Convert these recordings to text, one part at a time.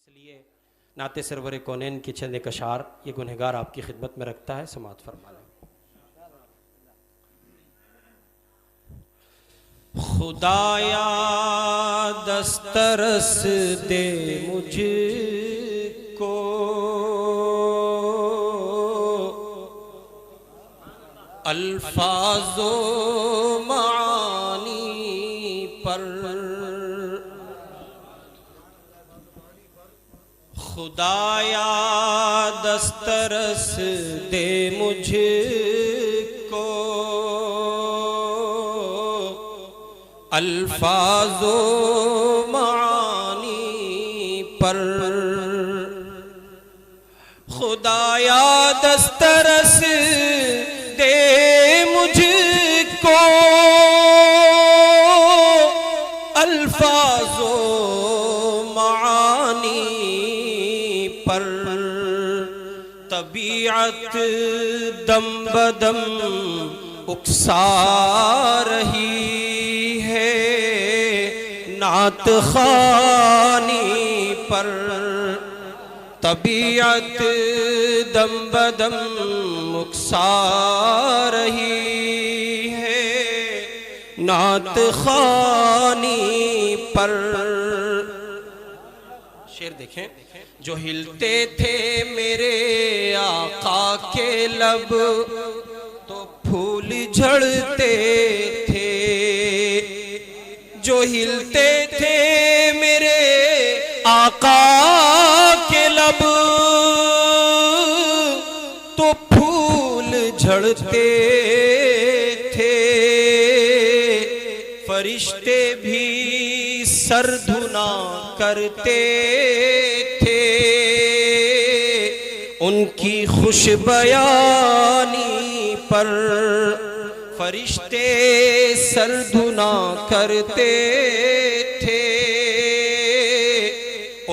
इसलिए नाते सरवर कौनैन के चंद एक अशार ये गुनहगार आपकी खिदमत में रखता है, समात फरमा लें। खुदाया दस्तरस दे मुझको, अल्फाजो मानी पर, खुदाया दस्तरस दे मुझको, अल्फाजो मानी पर, खुदाया दस्तरस दे मुझको, अल्फाजो मानी पर, तबीयत दम बदम उकसा रही है, नात खानी पर, तबीयत दम बदम उकसा रही है, नात खानी पर। शेर देखें, जो हिलते थे मेरे आका के लब तो फूल झड़ते थे, जो हिलते थे मेरे आका के लब तो फूल झड़ते थे, फरिश्ते भी सर धुना करते थे, उनकी खुशबयानी पर, फरिश्ते सर धुना करते थे,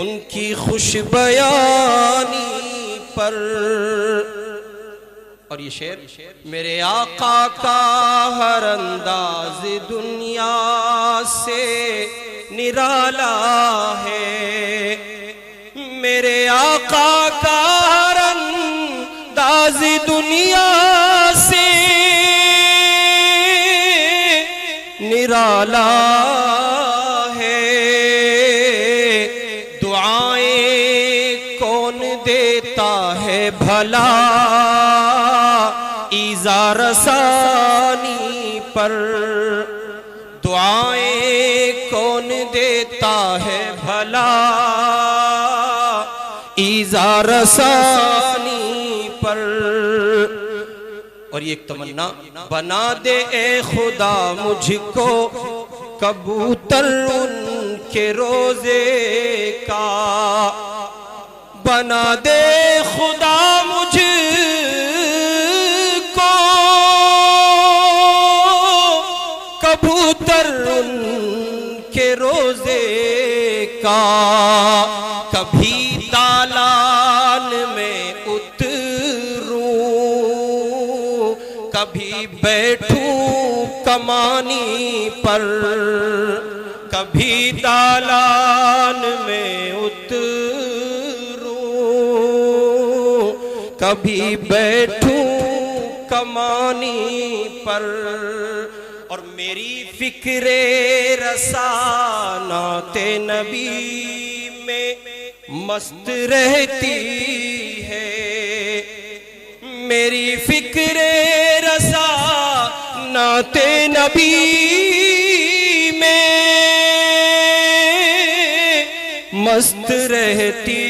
उनकी खुशबयानी पर। और ये शेर, मेरे आका का हर अंदाज दुनिया से निराला है, मेरे आका का हर अंदाज दुनिया से निराला है, दुआएं कौन देता है भला ईज़ा रसानी पर, दुआएं कौन देता है भला ईज़ा रसानी पर। और ये एक तमन्ना, बना दे ए खुदा मुझको कबूतर उनके रोजे का, बना दे खुदा मुझको कबूतर उनके रोजे का, कभी दालान में उतरूं, कभी बैठूं कमानी पर, कभी दालान में उतरूं, कभी बैठूं कमानी पर। और मेरी फिक्रे रसानाते नबी में मस्त रहती है, मेरी फिक्रे रसानाते नबी में मस्त रहती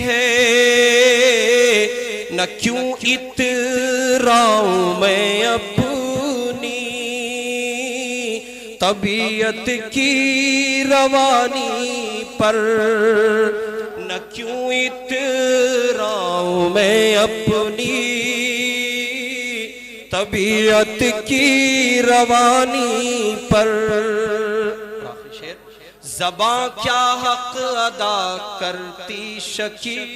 है, न क्यों इतराऊं मैं अपनी तबीयत की रवानी पर, न क्यों इतराऊं मैं अपनी तबीयत की रवानी पर। ज़बां क्या हक अदा करती शकील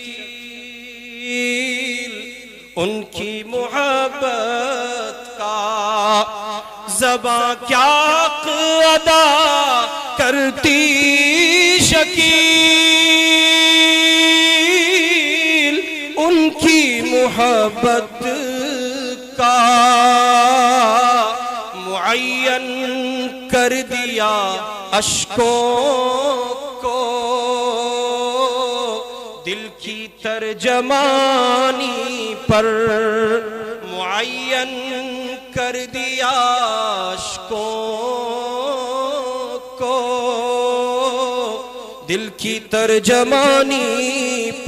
उनकी मोहब्बत का, ज़बां क्या हक अदा करती शकील मोहब्बत का मुअय्यन कर दिया अश्कों को, दिल की तर्जमानी पर मुअय्यन कर दिया अश्कों को, दिल की तर्जमानी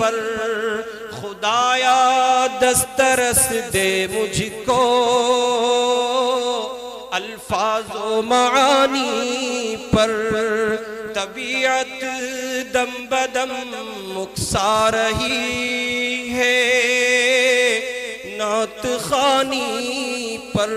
पर खुदाया दस्तरस दे मुझको, अल्फाज़ो मानी पर तबीयत दम बदम मुक्सा रही है, नात खानी पर